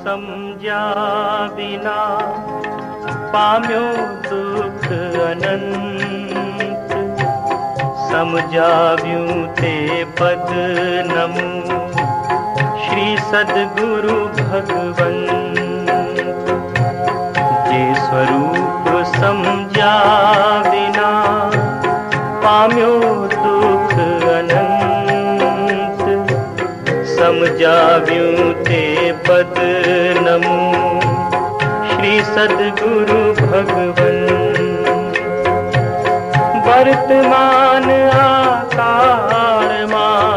समझा बिना पाम्यो दुख अनंत। समझाव्यूं ते पद नमू श्री सद्गुरु भगवंत। जे स्वरूप समझा बिना पाम्यो दुख अनंत। समझाव्यूं ते पद नमू श्री सद्गुरु भगवंत। वर्तमान आकार मां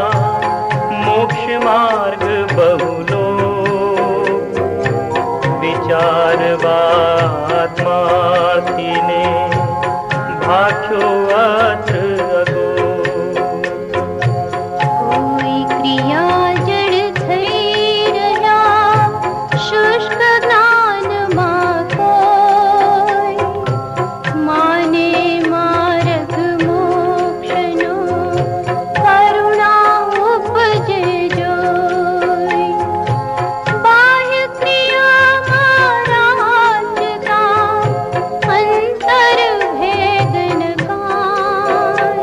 मोक्ष मार्ग बहुलो। विचारवात्मा थीने भाख्यो अत्र अगो। कोई क्रिया जड़ थई रह्या शुष्क ज्ञान मां कोई। माने मार्ग मोक्षनो करुणा उपजे जोई। बाह्य क्रिया महाराजता अंतर भेद न काय।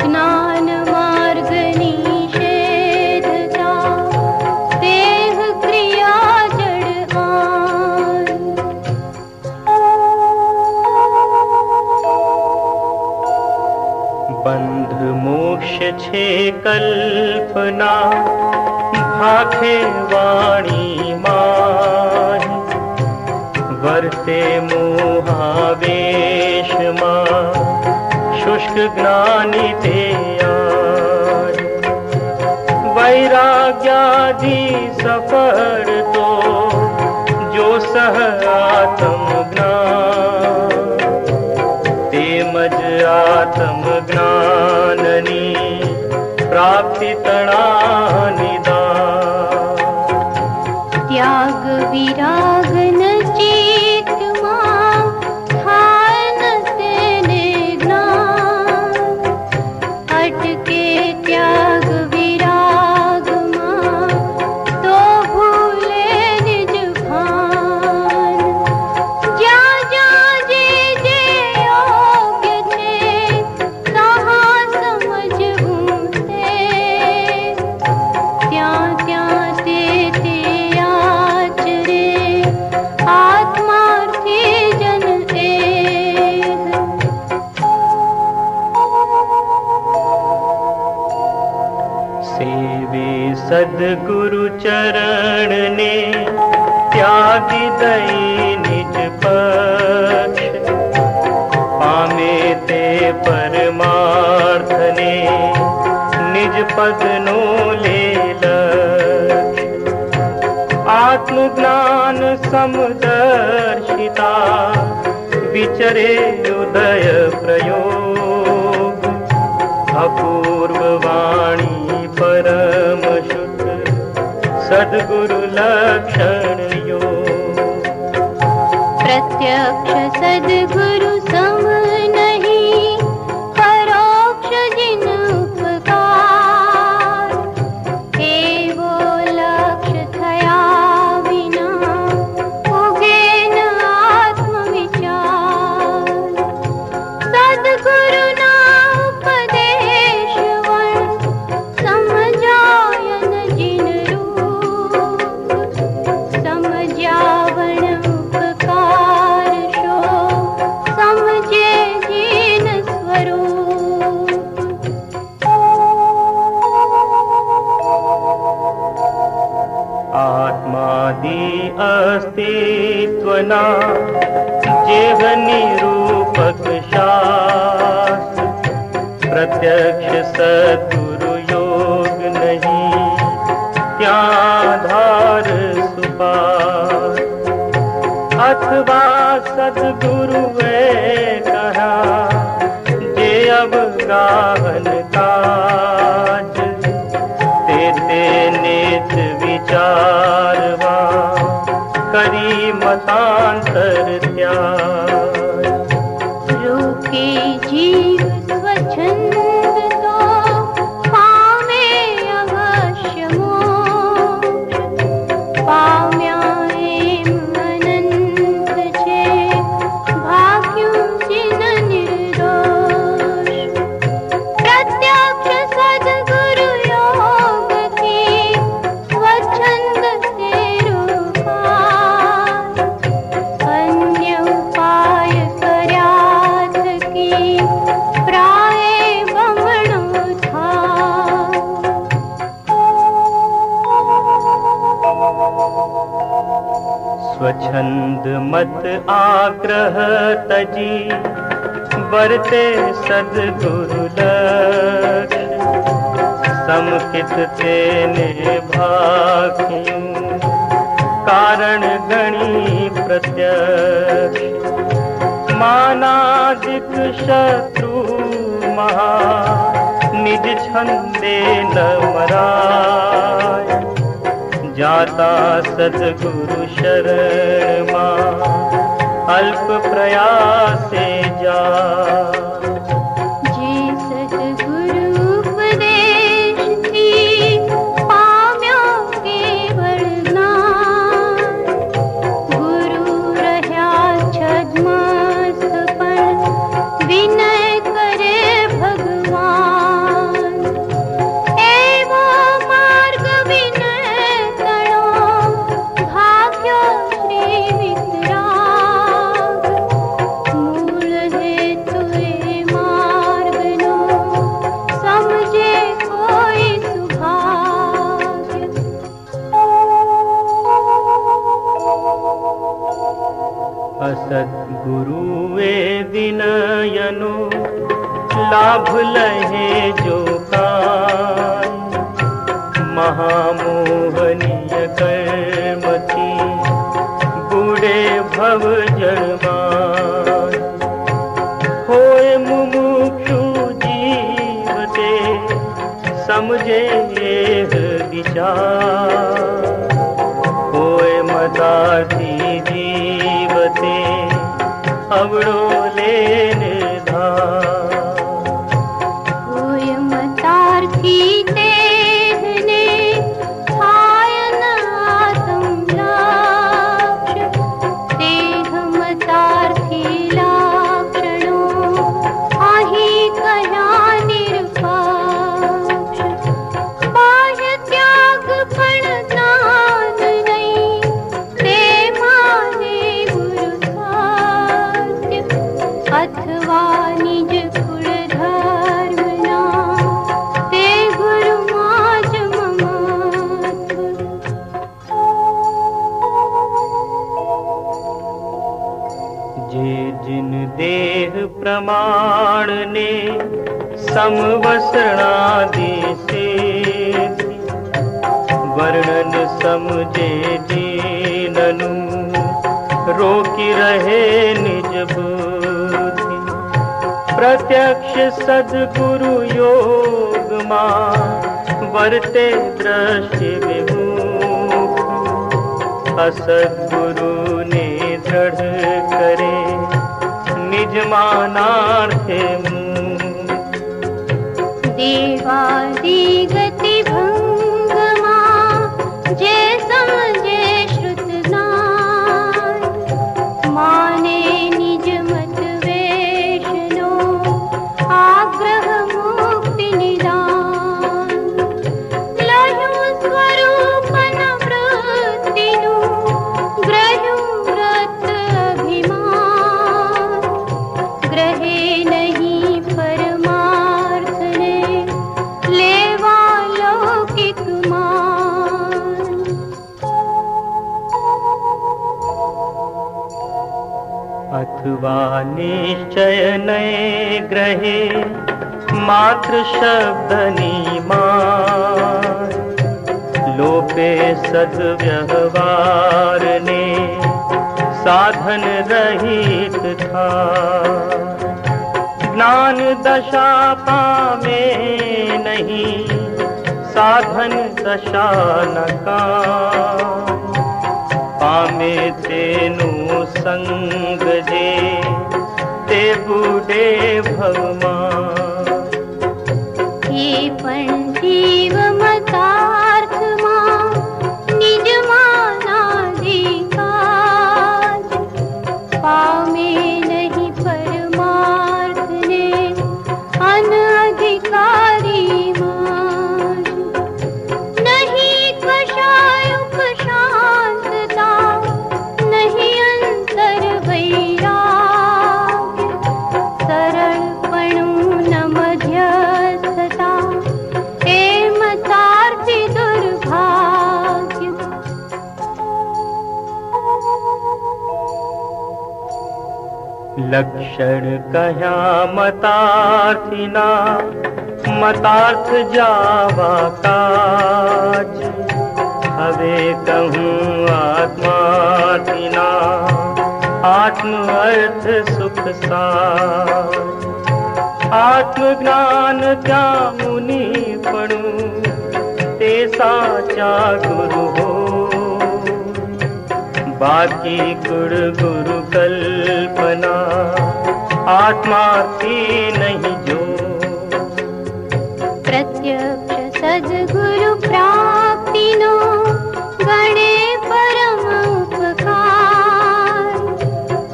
ज्ञान मार्ग निषेधता देह क्रिया जड़ आन। बंध मोक्ष छे कल्पना भाखे वाणी माही। वर्ते मोहावेश मां शुष्क ज्ञानी ते आय। वैराग्यादि सफर तो जो सह आत्म ज्ञान। तेमज आत्म ज्ञाननी प्राप्ति तणा निदान। त्याग विराग न चित्त मां थाय न तेने ज्ञान। अटके त्याग विराग मां तो भूले निज भान। जा जा जे जे योग्य छे तहाँ समझવું ते। ત્યાં ત્યાં તે આચરે આત્માર્થી જન એક। सेवे सद्गुरु चरण ने त्यागी दई निज पक्ष। पामे ते परमार्थ ने निज पद नो ले लक्ष्य। आत्मज्ञान समदर्शिता विचरे उदय प्रयोग। अपूर्व वाणी परम शुद्ध सद्गुरु लक्षण योग। प्रत्यक्ष सद्गुरु सम नहीं परोक्ष जिन उपकार। एवो लक्ष्य थया विना उगे न आत्मविचार। सद्गुरु ना उपदेश वण समझायन जिन रूप। समझावण उपकार शो समझे जिन स्वरूप। आत्मादि अस्तित्वना जेह निरूपक शास्त्र। प्रत्यक्ष सद्गुरु योग नहीं त्याधार सुपार। अथवा सद्गुरुए कहा जे अब गाहन काज। ते नित विचारवा करी मतांतर त्याग। रोके जीव स्वच्छंद तो पामे अवश्य मोक्ष। पाम्या मत आग्रह तजी बरते सद्गुरु लक्ष्य समकित तेने भाखियूं कारण गणी प्रत्यक्ष मानादिक शत्रु महा निज छंदे न मराय जाता सद्गुरु शरण मां अल्प प्रयासे जा जे सद्गुरु उपदेश थी पाम्यो केवल ज्ञान गुरु रह्या छद्मस्त पण विनय करे भगवान एवो मार्ग विनय तणो भाग्यो श्री वितराग मूल हेतु ए मार्गनो समझे कोई सुभाग्य असद्गुरुए विनयनो लाभ लहे जो काय महामोहनीय कर्म थी बूढ़े भव जड़माय होए मुमुक्षु जीवते समझे एह विचार होए मदार्थी जीवते अवड़ो ले निर्धार होय मतार्थी तेहने थायन आत्म लक्ष्य तेह मतार्थी लाक्षणो आही कया निरपक्ष बाह्य त्याग पण ज्ञान नहीं ते माने गुरु सत्य अथवा निज कुल धर्मना ते गुरु माज ममत्व जे जिन देह प्रमाण ने समवसरणादि से वर्णन समझे दीननु रोकी रहे निज बुद्धि प्रत्यक्ष सद्गुरु योग मां वर्ते दृष्टि विमुख असद्गुरु ने दृढ़ करे निज मानार्थे मुख देवादि गति भंगमा जे समझे श्रुत ज्ञान माने निज मत वेशनो आग्रह मुक्ति निदान लह्यु स्वरूपन वृत्तिनु ग्रह्यु व्रत अभिमान ग्रहे नहीं परमार्थ ने लेवा लौकिक मान अथवा निश्चय नये ग्रहे मात्र शब्द मान लोपे सद्व्यवहार ने साधन रहित था ज्ञान दशा पामे नहीं साधन दशा न काम पामे तेनु संग जे ते बूढ़े भगवान हे पण जीव मतार्थ मां निज मानादि काज पामे नहीं परमार्थ ने अनधिकारी मान नहीं कषाय उपशांतता नहीं अंतर वैराग्य सरल पणु न मध्यस्थता लक्षण कह्या मतार्थिना मतार्थ जावा काज हवे कहूँ आत्मार्थिना आत्म अर्थ सुख सार आत्मज्ञान क्या मुनि पणु ते साचा गुरु हो बाकी गुण गुरु कल्पना आत्मा की नहीं जो प्रत्यक्ष सद्गुरु प्राप्ति नो गणे परम उपकार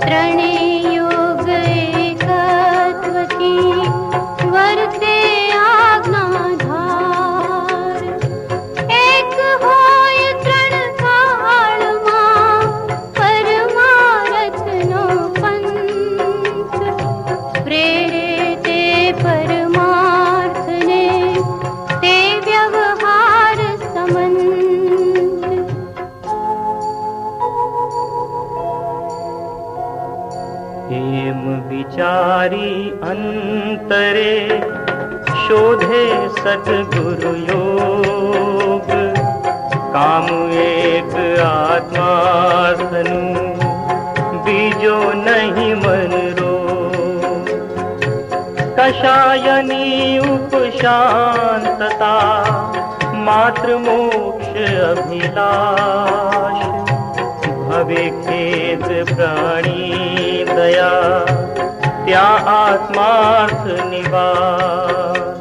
त्रणे योग एकत्व की वर्ते आज्ञाधार एक होय तृण काल मां परमारथ नो पंथ प्रेरे ते परमार्थ ने ते व्यवहार संबंध हेम विचारी अंतरे शोधे सद्गुरु योग काम एक आत्मार्थनु बीजो नहीं मन रो कषायनी उपशांतता मात्र मोक्ष अभिलाष भवे खेद प्राणी दया त्या आत्मार्थ निवास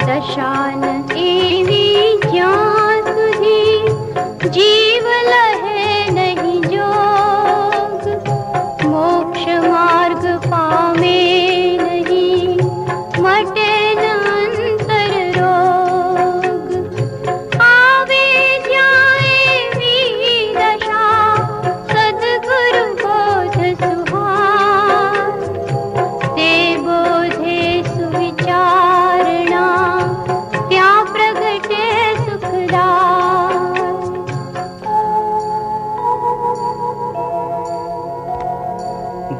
दशान एवी ज्ञान सुधी जीव लहे नहीं जोग मोक्ष मार्ग पामे नहीं मटे न अंतर रोग आवे जाए वी दशा सद्गुरु बोध सुहार ते बोधे सुविचारणा त्या प्रगटे सुखदार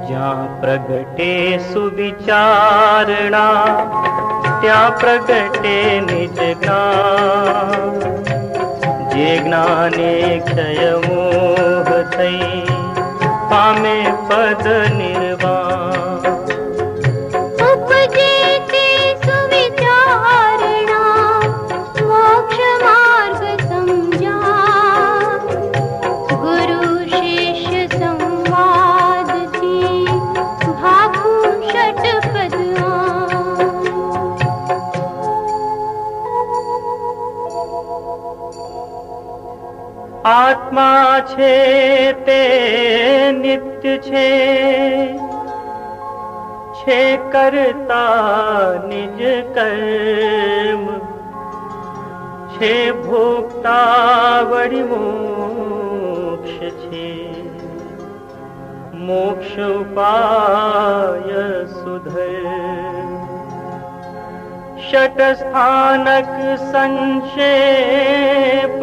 ज्या प्रगटे सुविचारणा त्या प्रगटे निज ज्ञान जे ज्ञाने क्षय मोह थई पामे पद निर्वाण उपजे ते सुविचारणा मोक्ष मार्ग समझा गुरु शिष्य संवाद थी भागु षटपद आत्मा छे ते नित्य छे छे करता निज कर्म छे भोक्ता वड़ी मोक्ष छे मोक्ष उपाय सुधर षट स्थानक संक्षेप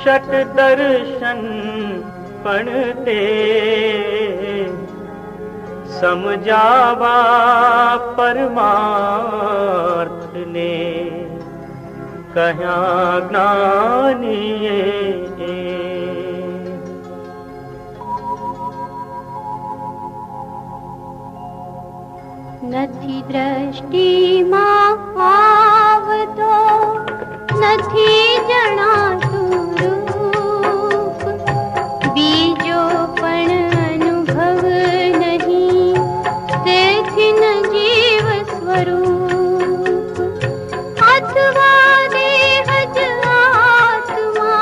षट दर्शन पणते समझावा परमार्थ ने कह्या ज्ञानीए नथी दृष्टि मां आवतो नथी जणातु रूप बीजो पण अनुभव नहीं तेथी न जीव स्वरूप अथवा देहज आत्मा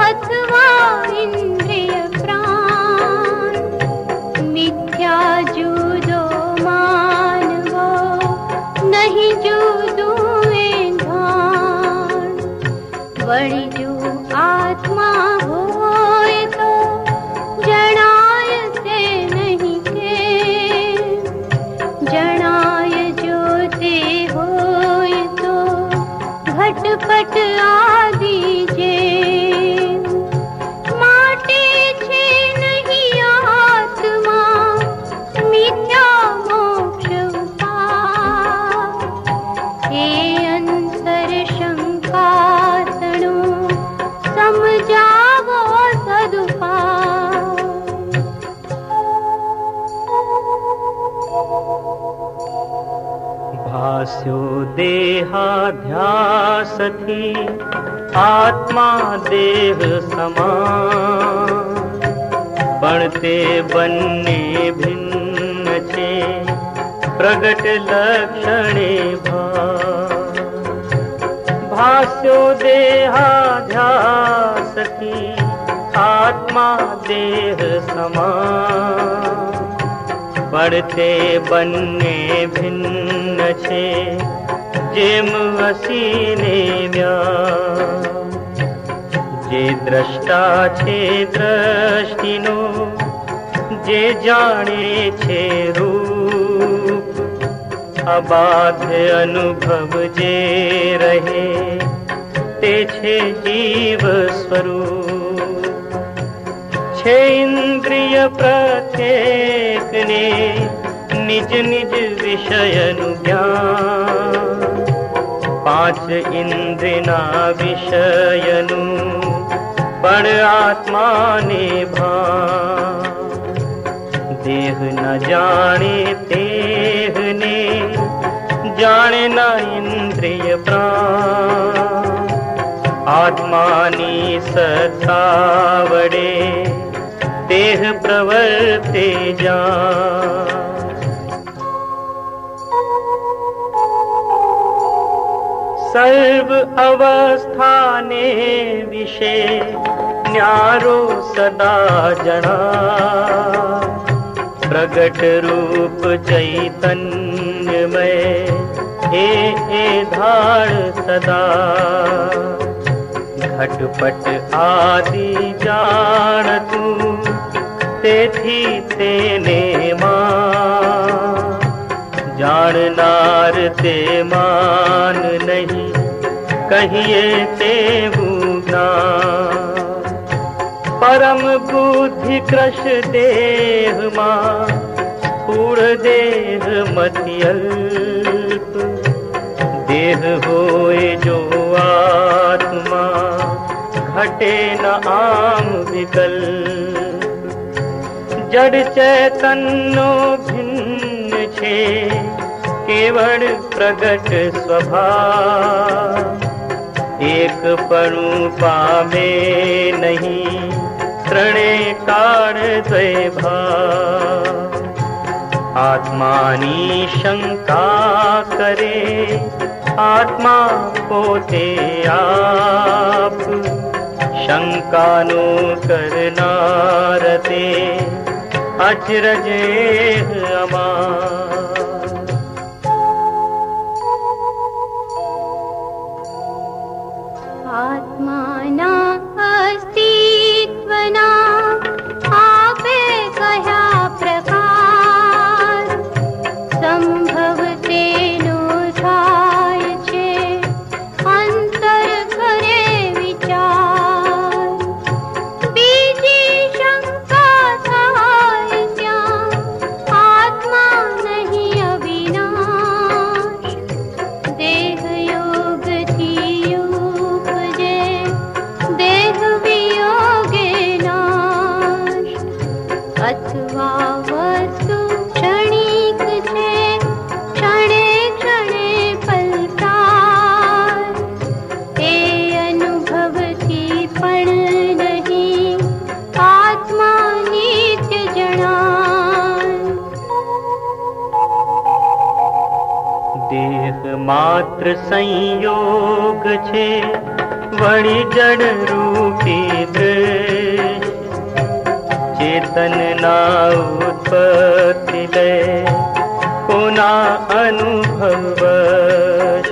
अथवा इंद्रिय प्राण मिथ्या जुदो मानवो नहीं जुदो एंधान वड़ी जो आत्मा होए तो जणाय ते नहीं के जणाय जो भास्यो देहाध्यास थी आत्मा देह समान, बणते बन्ने भिन्न छे प्रगट लक्षणे भाव। भास्यो देहाध्यास थी आत्मा देह समान, बढ़ते बन्ने भिन्न छे जेम असीने व्याप। जे द्रष्टा छे दृष्टिनो, जे जाने छे रूप, अबाध्य अनुभव जे रहे ते छे जीव स्वरूप। छे इंद्रिय प्रत्येक ने निज निज विषयनु ज्ञान, पांच इंद्रियना विषयनु पण आत्मा ने भान। देह न जाने तेह ने, जाने न इंद्रिय प्राण, आत्मानी सत्ता वडे देह प्रवर्ते जान। सर्व अवस्थाने विषे न्यारो सदा जना, प्रगट रूप चैतन्यमय ए धार सदा। घटपट आदि जानतु तेथी तेने मान, जाननार ते मान नहीं कहिए तेवु ज्ञान। परम बुद्धि कृश देह मां स्थूल देह मति अल्प, देह होए जो आत्मा घटे न आम विकल्प। जड़ चैतन्यो भिन्न छे केवल प्रगट स्वभाव, एक पणु पामे नहीं त्रणे काल द्वय भाव। आत्मानी शंका करे आत्मा पोते आप, शंकानो करनार ते अचरज अमार। आत्माना अस्तित्वना आपे कया प्रकार, संभव तेनो थाय छे अंतर करे विचार। बीजी शंका थाय त्या आत्मा नहीं अविनाश, देह योग थी अथवा वस्तु क्षणिक छे क्षणे क्षणे पलटाय, ए अनुभव थी पण नहीं आत्मा नित्य जणाय। देह मात्र संयोग छे वड़ी जड़ रूपी दृश्य, चेतन ना उत्पत्ति ले कोना अनुभव वश।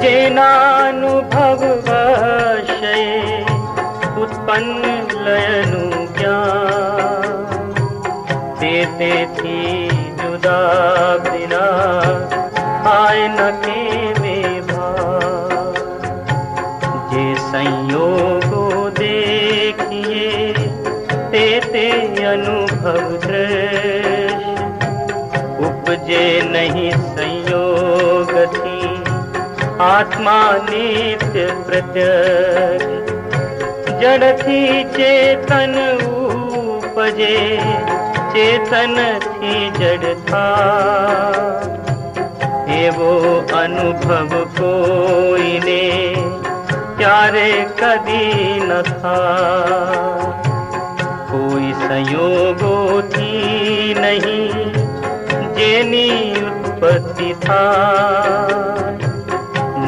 जेना अनुभव वशे उत्पन्न लयनु ज्ञान, तेथी जुदा बिना आय न केवे भाव। जे संयोगो देखिए ते अनुभव दृश्य, उपजे नहीं संयोग थी आत्मा नित्य प्रत्यक्ष। जड़ थी चेतन उपजे चेतन थी जड़ था, एवो अनुभव कोई ने क्यारे कदी न था। कोई संयोगो थी नहीं जेनी उत्पत्ति था।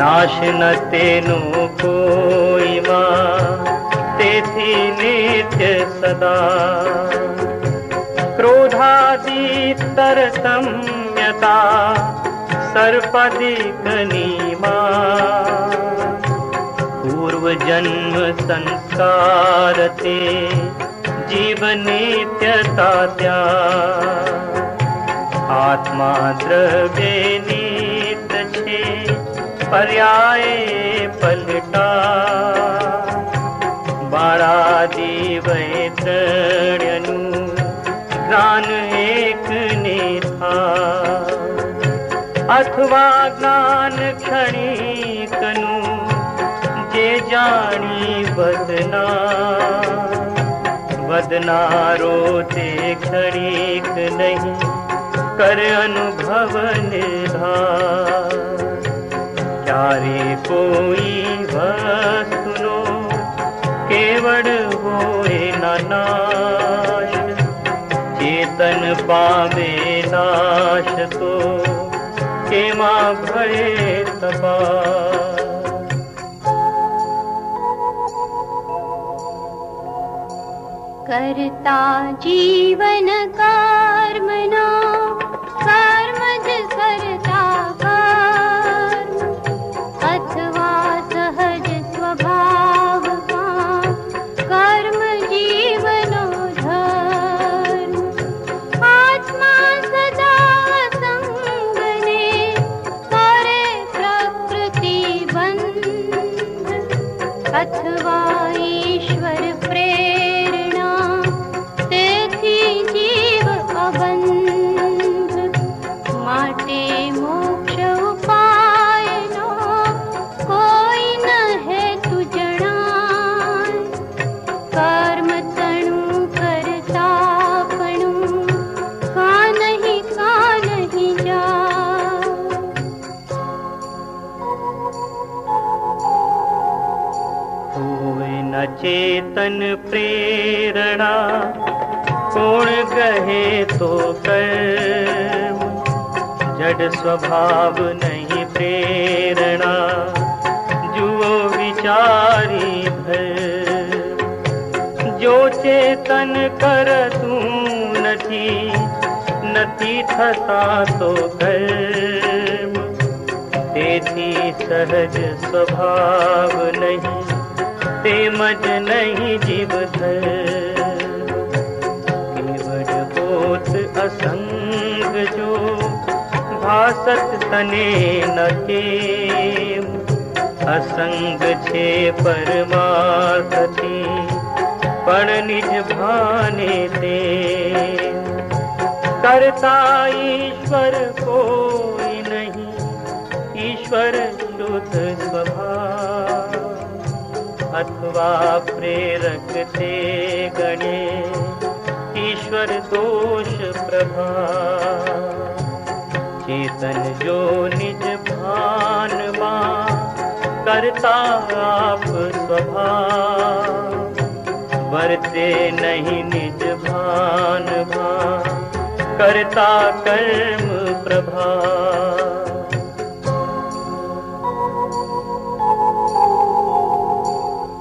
नाश न तेनु कोई मां तेथी नित्य सदा। क्रोधादि तरतम्यता सर्पाधिक नीमा। पूर्व जन्म संस्कार ते जीव नित्यता त्याग। आत्मा द्रव्य नित्य छे पर्याय पलटा। बाळादि वैतरण्यनु ज्ञान एक ने था। अथवा ज्ञान क्षणिकनु जे जानी बदना। बदनारो ते क्षणिक नहीं कर अनुभव निर्धार। क्यारे कोई वस्तुनो केवल होए न नाश। चेतन पावे नाश तो केमा भये तपा। करता जीवन कर्मणा कर्मज करता कर्म। अथवा सहज स्वभाव का कर्म जीवनो धर्म। आत्मा सदा संगने करे प्रकृति बंध। अथवा ईश्वर प्रेरणा तेथी जीव अबंध। माटे मोक्ष उपायनो कोई न है तु जणाय। कर्म तणु करतापणु का नहीं जा। कोई न चेतन प्रेरणा कोण गहे तो कर्म। जड़ स्वभाव नहीं प्रेरणा जुओ विचारी धर्म। जो चेतन कर तू नथी थता तो कर्म। तेथी सहज स्वभाव नहीं तेमज नहीं जीव धर्म। केवल बोध असंग जो भासत तने न केम। असंग छे परमार्थ थी पण निज भाने ते। करता ईश्वर कोई नहीं ईश्वर शुद्ध स्वभाव। अथवा प्रेरक ते गणे ईश्वर दोष प्रभाव। चेतन जो निज भान मां करता आप स्वभाव। वर्ते नहीं निज भान भां करता कर्म प्रभाव।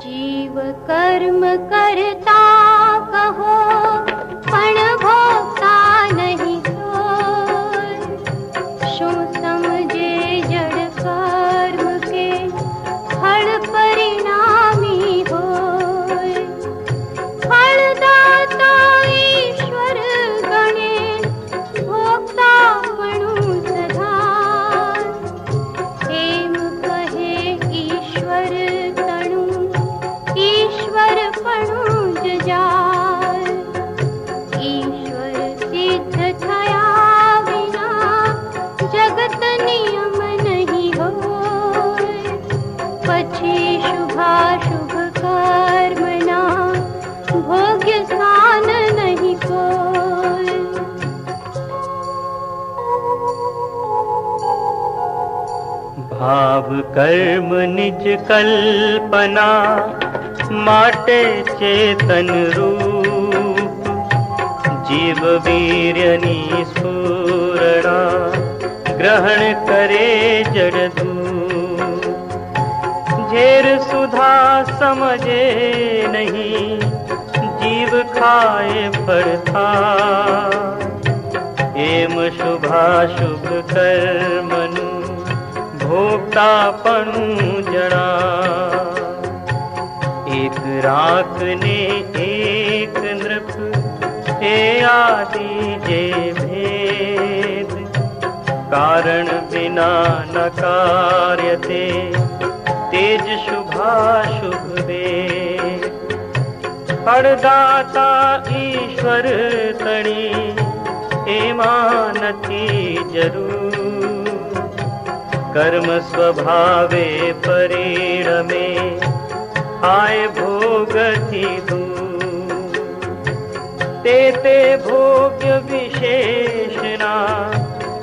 जीव कर्म करता कहो पण भोगता नहीं सोय। शो समझे जड़ कर्म के फल परिणामी होय। फलदाता ईश्वर गणे भोक्ता पणु सदा। भाव कर्म निज कल्पना माटे चेतन रूप जीव वीर्यनी स्फुरणा ग्रहण करे जड़ धूप झेर सुधा समझे नहीं जीव खाए फरता एम शुभाशुभ कर्मनु भोक्तापणु जड़ा एक राख ने एक नृप ए आदि जे भेद कारण बिना न कार्यते तेज शुभाशुभ वेद फलदाता ईश्वर तणी एमानती जरूर कर्म स्वभावे परिणमे आय भोगति दूर ते भोग्य विशेषणा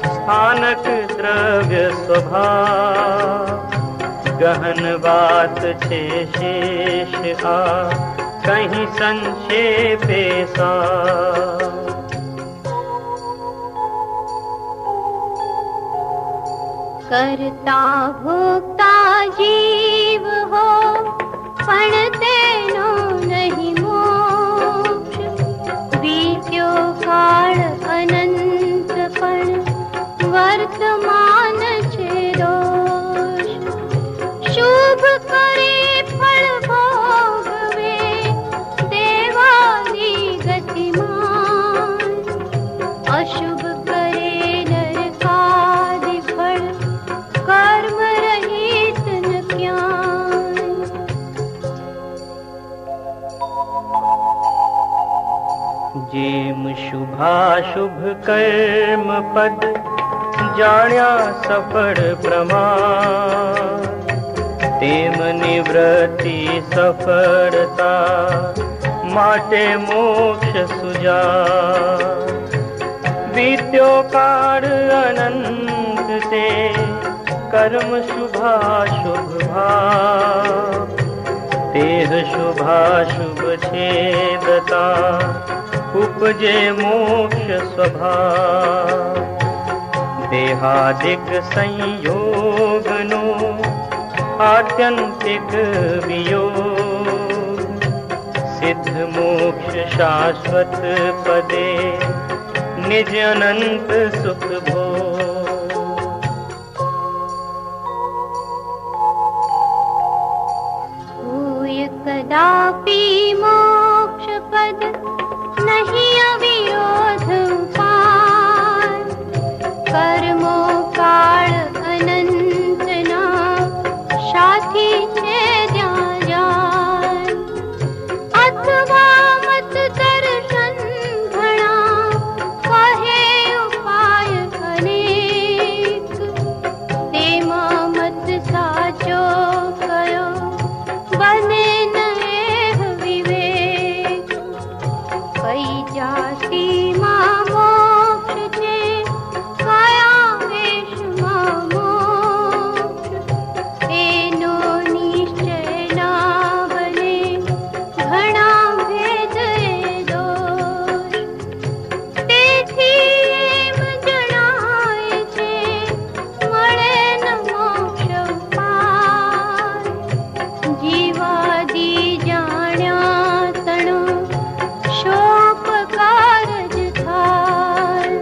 स्थानक द्रव्य स्वभाव गहन बात छे शेष आ कहीं संक्षेपे सा करता भोक्ता जीव हो पण तेनो नहीं मोक्ष बीत्यो काल अनंत पण वर्तमान छे दोष शुभ करे फल भोगवे देवानी गतिमान अशुभ करे नरकादि फल कर्म रहित न ज्ञान जेम शुभाशुभ कर्म पद जाण्या सफल प्रमाण तेम निवृत्ति सफलता माटे मोक्ष सुजा बीत्यो काल अनंत ते कर्म शुभाशुभ भाव तेह शुभाशुभ छेदता उपजे मोक्ष स्वभाव देहादिक संयोगनो आत्यंतिक वियोग सिद्ध मोक्ष शाश्वत पदे निज अनंत सुख भोग भूय कदापि मोक्ष पद नहीं अविरोध उपाय कर्मो काल अनंत ना साथी छे जाय अथवा मत दर्शन घणा कहे उपाय अनेक तेमा मत साचो कयो बने न एह विवेक कई जाति मां मोक्ष छे कया वेश मां मोक्ष एनो निश्चय ना बने घणा भेद ए दोष तेथी एम जणाय छे मळे न मोक्ष उपाय जीवादि जाण्या तणो शोपकारज थाय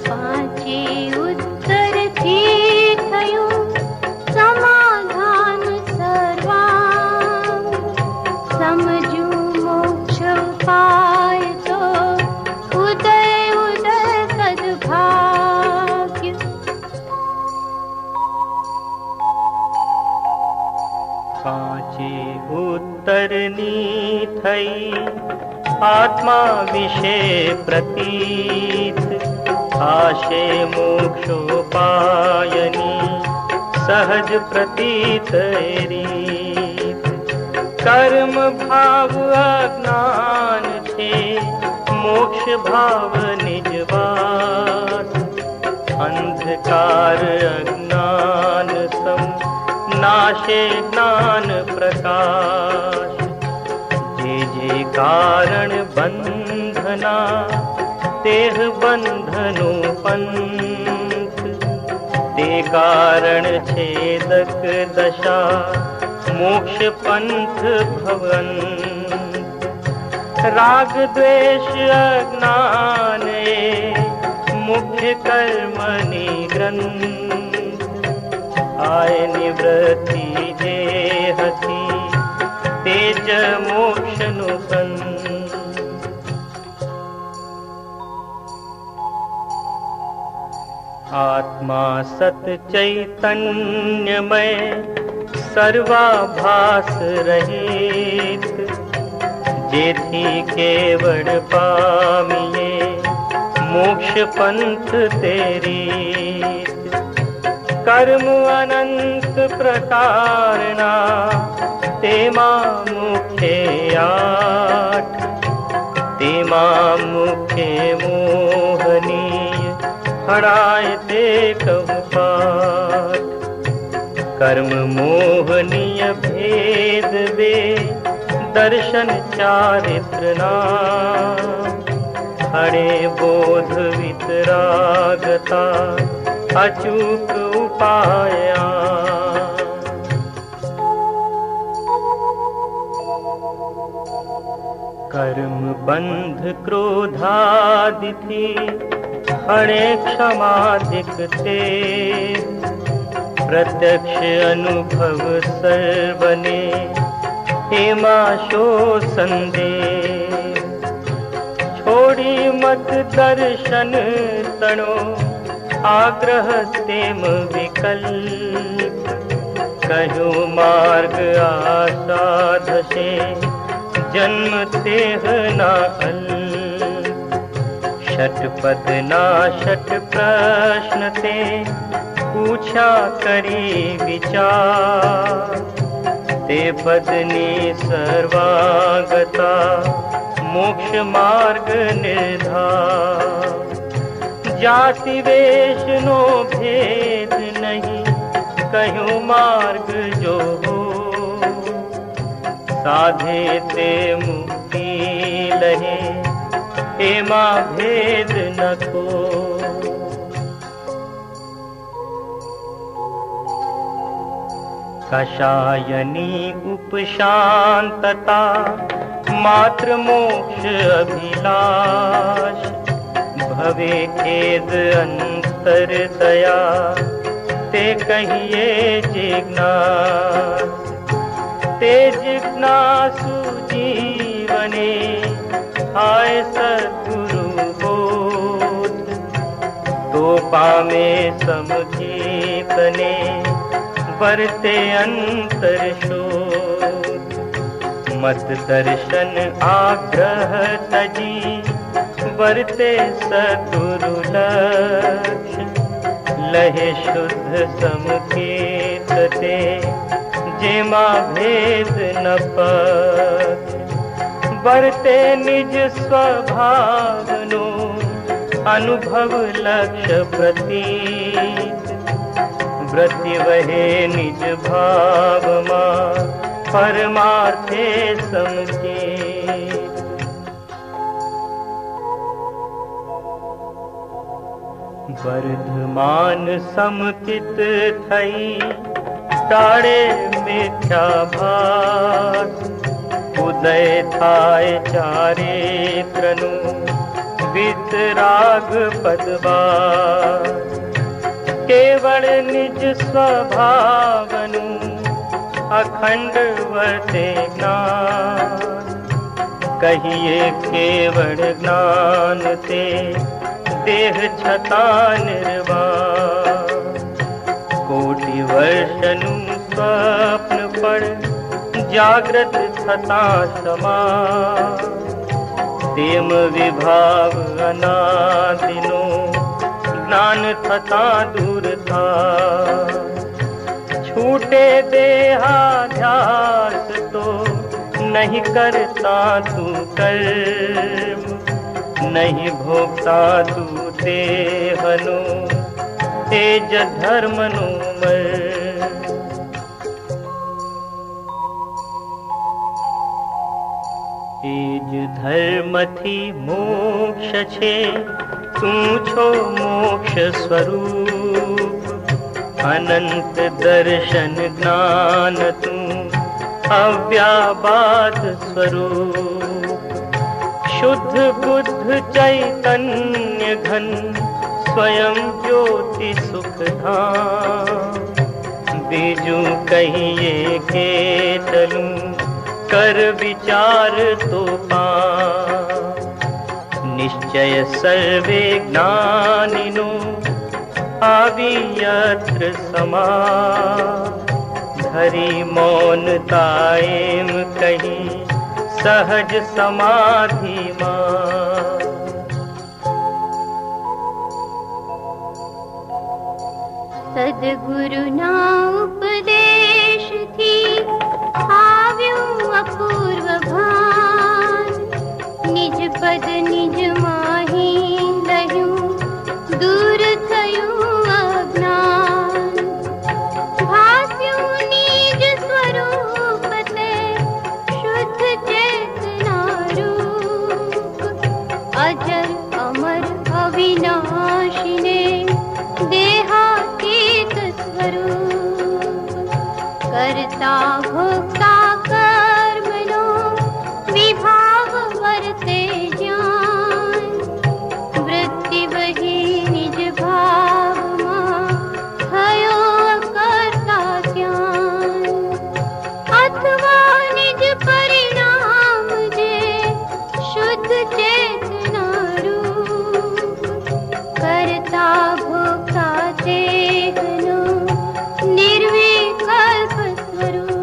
पांचे उत्तर थी थयुं समाधान सर्वा समझू मोक्ष उपाय तो उदय उदय सद्भाग्य पांचे उत्तरनी थई आत्मा विषे प्रतीत आशे मोक्षोपायनी सहज प्रतीत रीत कर्म भाव अज्ञान छे मोक्ष भाव निजवास अंधकार अज्ञान स प्रकाशे ज्ञान प्रकाश। जे कारण बंधना तेह बंधनु पंथ। ते कारण छेदक दशा मोक्ष पंथ भवंत। राग द्वेष अज्ञान मुख्य कर्मणि ग्रंथ। आय निवृत्ति जे हसी तेज मोक्ष नुपंथ। आत्मा सत चैतन्यमय सर्वाभास रहित। जेथी केवड़ पामिए मोक्ष पंथ तेरी। कर्म अनंत प्रकारना तेमा मुखे आठ। तेमा मुखे मोहनीय हराय ते कहु पाठ। कर्म मोहनीय भेद वे दर्शन चारित्र नाम। हरे बोध वितरागता अचूक उपाया। कर्म बंध क्रोधादि थी हरे क्षमाधिक ते। प्रत्यक्ष अनुभव सर्वने हेमा शो संदेह। छोड़ी मत दर्शन तणो आग्रह तेम विकल्प। कहो मार्ग आसाधसे जन्म तेह ना अल्प। षटपद ना षट प्रश्न ते पूछा करी विचार। ते पदनी सर्वागता मोक्ष मार्ग निर्धार। जाति वेश नो भेद नहीं कहीं मार्ग जो हो। साधे ते मुक्ति लहे हेमा भेद न को। कषायनी उपशांतता मात्र मोक्ष अभिलाष। भवे खेद अंतर दया ते कहिए जिज्ञास। ते जिज्ञासु जीवने आय सद्गुरु बोध। तो पामे समझीतने वर्ते अंतर शोध। मत दर्शन आग्रह तजी वर्ते सद्गुरु लक्ष्य। लहे शुद्ध समकेतते जेमा भेद न पक्ष। वर्ते निज स्वभावनो अनुभव लक्ष्य प्रतीत। व्रति वहे निज भाव मा परमार्थे समकेत। वर्धमान समकित थई टाड़े मिथ्या भास। उदय थाय चारित्रनु वितराग पदवास। केवल निज स्वभावनु अखंड वर्ते ज्ञान। कहिए केवल ज्ञान ते देह छता निर्वाण। कोटि वर्षनु स्वप्न पड़ जागृत छता समा। तेम विभाव अनादिनो ज्ञान थता दूर था। छूटे देहाध्यास तो नहीं करता तू कर्म। नहीं भोगता तू देहनु तेज धर्मनु मर। એજ ધર્મથી મોક્ષ છે, તું છો મોક્ષ સ્વરૂપ. અનંત દર્શન જ્ઞાન તું અવ્યાબાદ સ્વરૂપ. શુદ્ધ બુદ્ધ ચૈતન્ય ઘન સ્વયં જ્યોતિ સુખધામ. બીજું કહીએ કેટલું કર વિચાર તો પા. નિશ્ચય સર્વે જ્ઞાનીનો આવી યત્ર સમા. ધરી મૌનતા એમ કહી સહજ સમાધિમાં. સદગુરુના ઉપદેશથી આવ્યું અપૂર્વ ભાન. નિજ પદ નિજ માહી લયું, દૂર થયું અજ્ઞાન. ભાસ્યું નિજ સ્વરૂપ તે શુદ્ધ ચેતના રૂપ. અજર અમર અવિનાશીને દેહાતીત સ્વરૂપ. કરતા ભોગતા કર્મનો વિભાવ વર્તે જ્ઞાન. વૃત્તિ વહી નિજ ભાવમાં થયો કરતા જ્ઞાન. અથવા નિજ પરિણામ જે શુદ્ધ ચેતના રૂપ. કરતા ભોગતા ચેતનો નિર્વિકલ્પ સ્વરૂપ.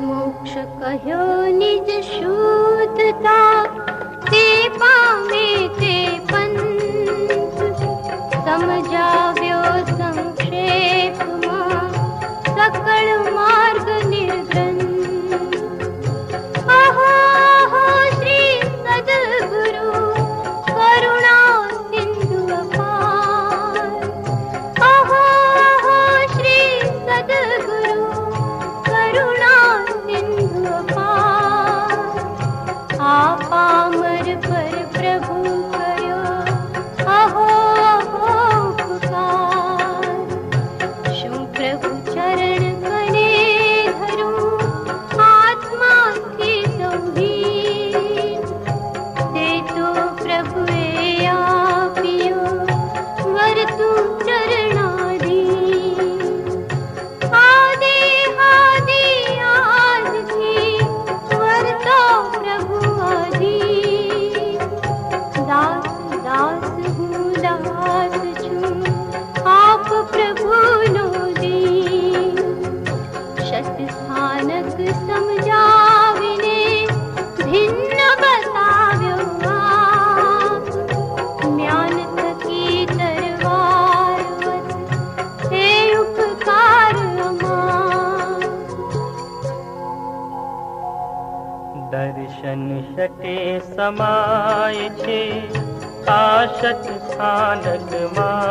મોક્ષ કહ્યો નિજ શુદ્ધતા, તે પામે તે પંથ. સમજાવ્યો સંક્ષેપમાં સકળ માર્ગ નિર્ગ્રંથ. અહો શ્રી સદગુરુ કરુણા સિંધુ અપાર. અહો શ્રી સદગુરુ કરુણા સિંધુ અપાર. આ પામર પર પ્રભુ કર્યો અહો ઉપકાર. શું પ્રભુ ચરણ કને ધરું આત્માથી સૌભી. તે તો પ્રભુએ આપ્યો વર્તું ચરણાધી. આદિ આદિ આજથી વર્તો પ્રભુ આધી. દાસ દાસ હું દાસ છું, આપ પ્રભુનો દીન. શતસ્થાનક સમજાવીને ભિન્ન બતાવ્યો આપ. જ્ઞાન થકી તરવાર વત તે ઉપકાર અમાર. દર્શન શટે સમાય છે આશત સ્થાનકમાં.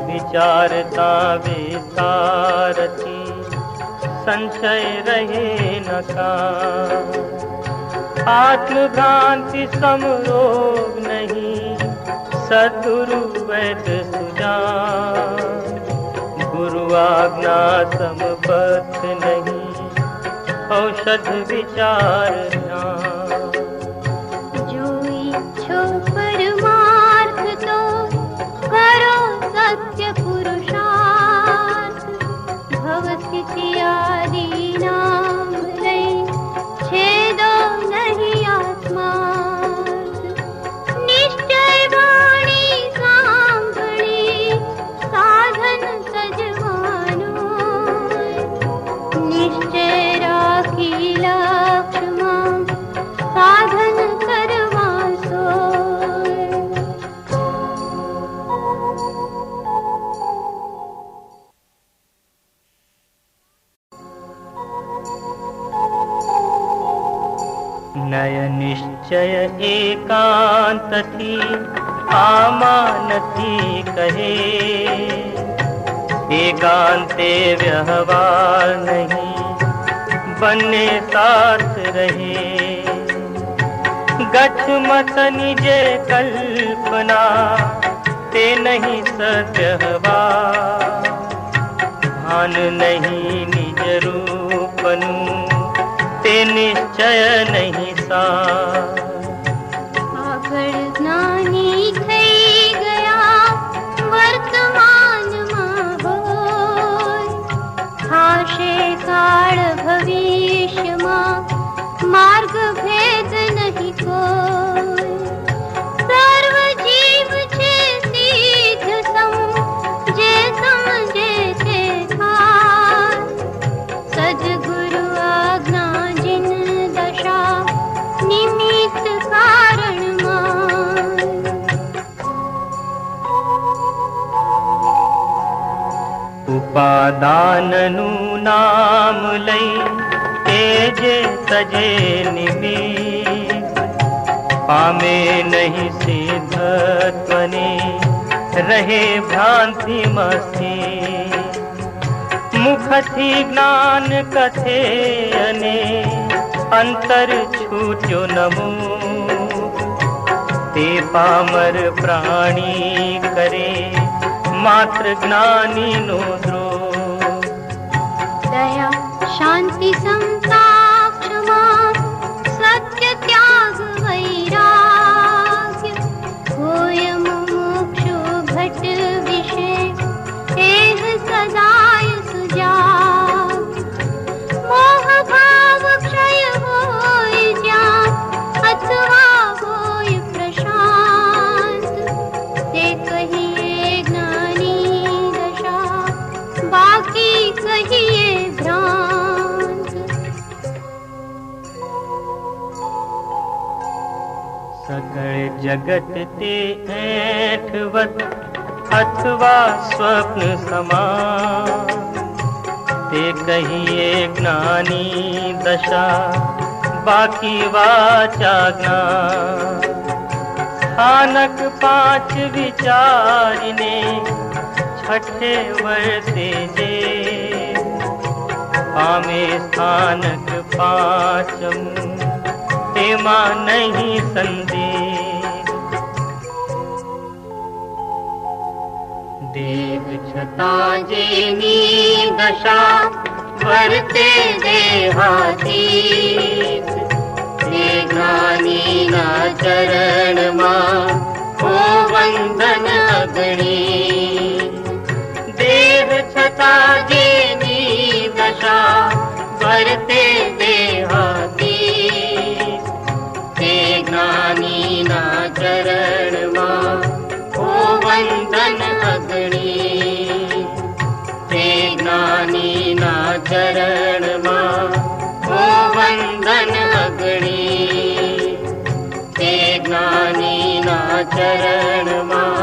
વિચારતા વિસ્તારથી સંશય રહે ન કા. આત્મભ્રાંતિ સમરોગ નહીં, સદગુરુ વૈદ સુજાન. ગુરુ આજ્ઞા સમબદ્ધ નહીં, ઔષધ વિચાર જ્ઞાન. જો ઈચ્છો પરમાર્થ તો કરો સત્ય પુરુષાર્થ. ભવ સ્થિતિ આદિ નામ લઈ છેદો નહીં આત્માર્થ. નિશ્ચય વાણી સાંભળી સાધન સજવાનો. નિશ્ચય રાખી લક્ષ્યમાં સાધન કરવા સોય. નય નિશ્ચય એકાંતથી આમાં નથી કહે. एकांते व्यवहार नहीं बनने साथ रहे। गच्छ मत निजे कल्पना ते नहीं सत्यवा, भान नहीं निज रूपनु ते निश्चय नहीं सा। આગળ જ્ઞાની થઈ ગયા વર્તમાનમાં હોય, થાશે કાળ ભવિષ્યમાં માર્ગ ભેદ નહીં કોઈ। સર્વ જીવ છે સિદ્ધ સમ, જે સમજે તે થાય। સદગુરુ આજ્ઞા जिन दशा निमित्त कारण उपादाननु नाम लई तेजे सजे निमित्त, पामे नहीं सिद्धत्वने रहे भ्रांति मस्ती। मुखथी ज्ञान कथे अने अंतर छूट्यो नमो, ते पामर प्राणी करे मात्र ज्ञानी नो द्रोह। दया शांति समता क्षमा सत्य त्याग वैराग्य, होय मुमुक्षु घट विषय एह सदाय सुजाग। मोह भाव क्षय होय ज्ञान अथवा होय प्रशांत, ते कहिए ज्ञानी दशा बाकी कहिए भ्रांत। सकल जगत ते ऐठवत अथवा स्वप्न समान, ते कहिए ज्ञानी दशा बाकी वाचा ज्ञान। स्थानक पांच विचारिने छठे वर्ते जे, पामे स्थानक पांचम तेमा नहीं संदेह। देव छता जेनी दशा वर्ते देहातीत, ते ज्ञानी ना चरण मां हो वंदन अगणी। देव छता जेनी दशा वर्ते देहातीत, ते ज्ञानी ना चरण मां हो वंदन अगणी। ते ज्ञानी ना चरण मां हो वंदन अगणी। ते ज्ञानी ना चरण मां